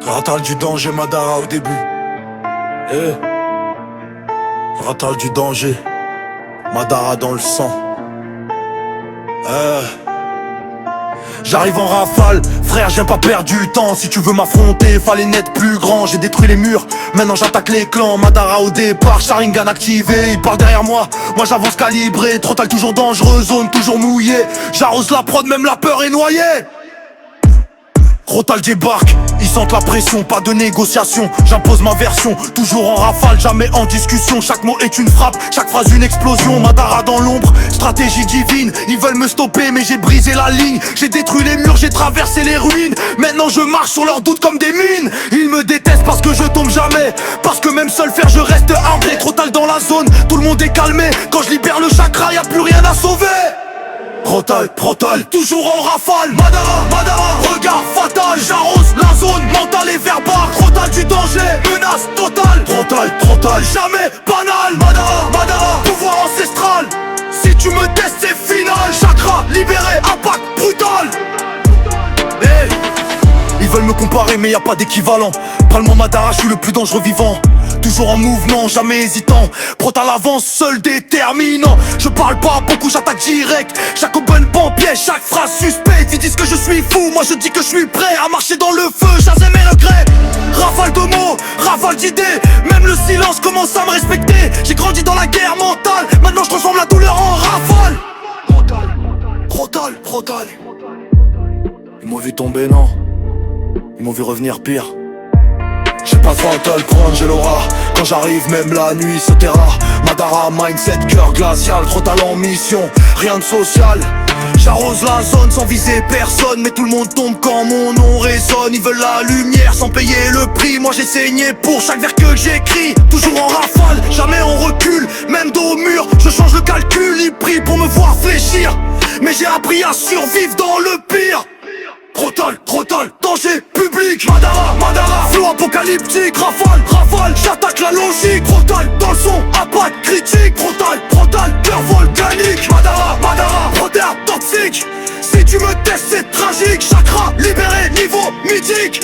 Ratal du danger, Madara au début. Ratal du danger, Madara dans le sang. J'arrive en rafale, frère j'ai pas perdu du temps. Si tu veux m'affronter, fallait n'être plus grand. J'ai détruit les murs, maintenant j'attaque les clans. Madara au départ, Sharingan activé. Il part derrière moi, moi j'avance calibré. Trotal toujours dangereux, zone toujours mouillée. J'arrose la prod, même la peur est noyée. Rotal débarque, ils sentent la pression, pas de négociation. J'impose ma version, toujours en rafale, jamais en discussion. Chaque mot est une frappe, chaque phrase une explosion. Madara dans l'ombre, stratégie divine. Ils veulent me stopper mais j'ai brisé la ligne. J'ai détruit les murs, j'ai traversé les ruines. Maintenant je marche sur leurs doutes comme des mines. Ils me détestent parce que je tombe jamais, parce que même seul faire je reste armé. Rotal dans la zone, tout le monde est calmé. Quand je libère le chakra, y'a plus rien à sauver. Rotal, toujours en rafale. Madara, regard fatal. J'arrose la zone, mental et verbal. Rotal du danger, menace totale. Rotal, jamais banal. Madara, pouvoir ancestral. Si tu me testes c'est final. Chakra libéré, impact brutal. Ils veulent me comparer mais y a pas d'équivalent. Parle-moi Madara, je suis le plus dangereux vivant. Toujours en mouvement, jamais hésitant. Prot à l'avance, seul déterminant. Je parle pas beaucoup, j'attaque direct. Chaque open pompier, chaque phrase suspecte. Ils disent que je suis fou, moi je dis que je suis prêt à marcher dans le feu, j'asais mes regrets. Rafale de mots, rafale d'idées. Même le silence commence à me respecter. J'ai grandi dans la guerre mentale, maintenant je transforme la douleur en rafale. Rotal. Ils m'ont vu tomber, non. Ils m'ont vu revenir pire. J'ai pas le temps de le prendre, j'ai l'aura. Quand j'arrive même la nuit se terra. Madara, mindset, cœur glacial. Rotal en mission, rien de social. J'arrose la zone sans viser personne. Mais tout le monde tombe quand mon nom résonne. Ils veulent la lumière sans payer le prix. Moi j'ai saigné pour chaque vers que j'écris. Toujours en rafale, jamais on recule. Même dos au mur, je change le calcul. Ils prient pour me voir fléchir. Mais j'ai appris à survivre dans le pire. Rotal, danger public. Madara, flow apocalyptique. Rafale, j'attaque la logique. Rotal, dans le son, impact critique. Rotal, cœur volcanique. Madara, roder toxique. Si tu me testes c'est tragique. Chakra libéré, niveau mythique.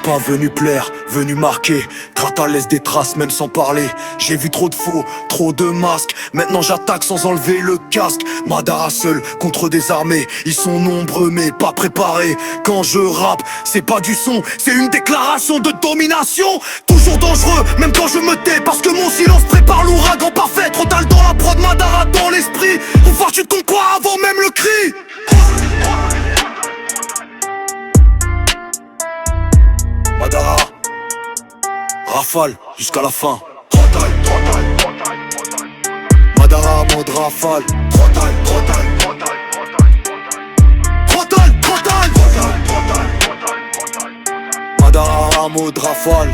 Pas venu plaire, venu marquer. Ratal laisse des traces même sans parler. J'ai vu trop de faux, trop de masques. Maintenant j'attaque sans enlever le casque. Madara seul contre des armées. Ils sont nombreux mais pas préparés. Quand je rappe, c'est pas du son, c'est une déclaration de domination. Toujours dangereux, même quand je me tais. Parce que mon silence prépare l'ouragan parfait. Rotal dans la prod, Madara dans l'esprit. Pour voir tu te comptes quoi avant même le cri. Madara, rafale jusqu'à la fin. Madara mode rafale. Madara mode rafale.